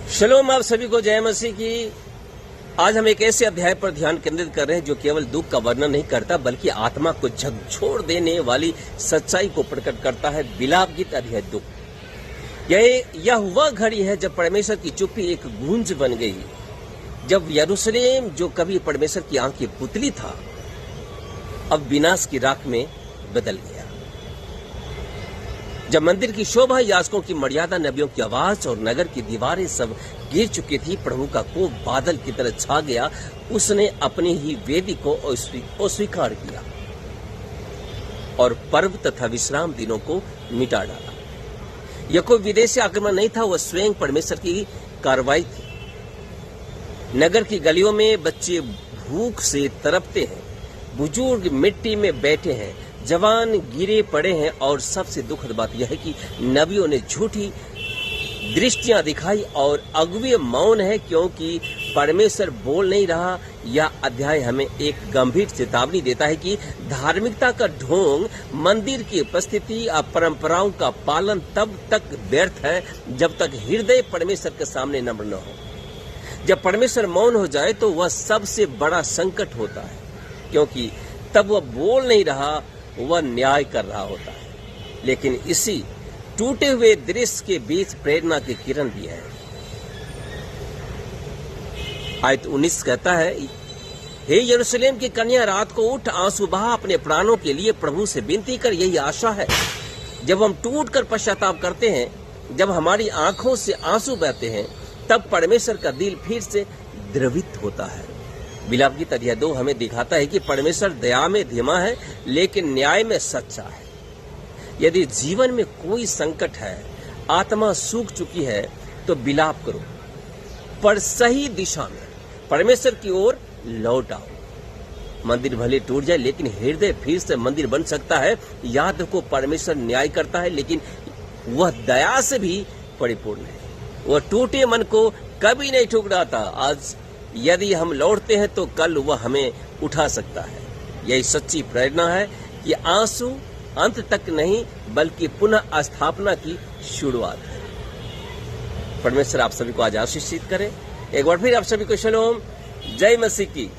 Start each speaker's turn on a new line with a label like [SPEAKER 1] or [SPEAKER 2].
[SPEAKER 1] शलोम, आप सभी को जय मसीह की। आज हम एक ऐसे अध्याय पर ध्यान केंद्रित कर रहे हैं जो केवल दुख का वर्णन नहीं करता बल्कि आत्मा को झकझोर देने वाली सच्चाई को प्रकट करता है। विलाप गीत अध्याय 2। यह वह घड़ी है जब परमेश्वर की चुप्पी एक गूंज बन गई, जब यरूशलेम जो कभी परमेश्वर की आंख की पुतली था अब विनाश की राख में बदल गया। जब मंदिर की शोभा, याजकों की मर्यादा, नबियों की आवाज और नगर की दीवारें सब गिर चुकी थी, प्रभु का कोप बादल की तरह छा गया। उसने अपनी ही वेदी को अस्वीकार किया और पर्व तथा विश्राम दिनों को मिटा डाला। यह कोई विदेशी आक्रमण नहीं था, वह स्वयं परमेश्वर की कार्रवाई थी। नगर की गलियों में बच्चे भूख से तड़पते हैं, बुजुर्ग मिट्टी में बैठे हैं, जवान गिरे पड़े हैं और सबसे दुखद बात यह है कि नबियों ने झूठी दृष्टियां दिखाई और अगुवे मौन है क्योंकि परमेश्वर बोल नहीं रहा। यह अध्याय हमें एक गंभीर चेतावनी देता है कि धार्मिकता का ढोंग, मंदिर की उपस्थिति और परंपराओं का पालन तब तक व्यर्थ है जब तक हृदय परमेश्वर के सामने नम्र न हो। जब परमेश्वर मौन हो जाए तो वह सबसे बड़ा संकट होता है क्योंकि तब वह बोल नहीं रहा, वह न्याय कर रहा होता है। लेकिन इसी टूटे हुए दृश्य के बीच प्रेरणा की किरण भी है। आयत 19 कहता है, हे यरूशलेम की कन्या, रात को उठ, आंसू बहा, अपने प्राणों के लिए प्रभु से विनती कर। यही आशा है। जब हम टूट कर पश्चाताप करते हैं, जब हमारी आंखों से आंसू बहते हैं, तब परमेश्वर का दिल फिर से द्रवित होता है। विलाप गीत अध्याय 2 हमें दिखाता है कि परमेश्वर दया में धीमा है लेकिन न्याय में सच्चा है। यदि जीवन में कोई संकट है, आत्मा सूख चुकी है, तो विलाप करो, पर सही दिशा में परमेश्वर की ओर लौट आओ। मंदिर भले टूट जाए लेकिन हृदय फिर से मंदिर बन सकता है। याद रखो, परमेश्वर न्याय करता है लेकिन वह दया से भी परिपूर्ण है। वह टूटे मन को कभी नहीं ठुकराता। आज यदि हम लौटते हैं तो कल वह हमें उठा सकता है। यही सच्ची प्रेरणा है कि आंसू अंत तक नहीं बल्कि पुनः स्थापना की शुरुआत है। परमेश्वर आप सभी को आज आशीषित करे। एक बार फिर आप सभी को शलोम, जय मसीह की।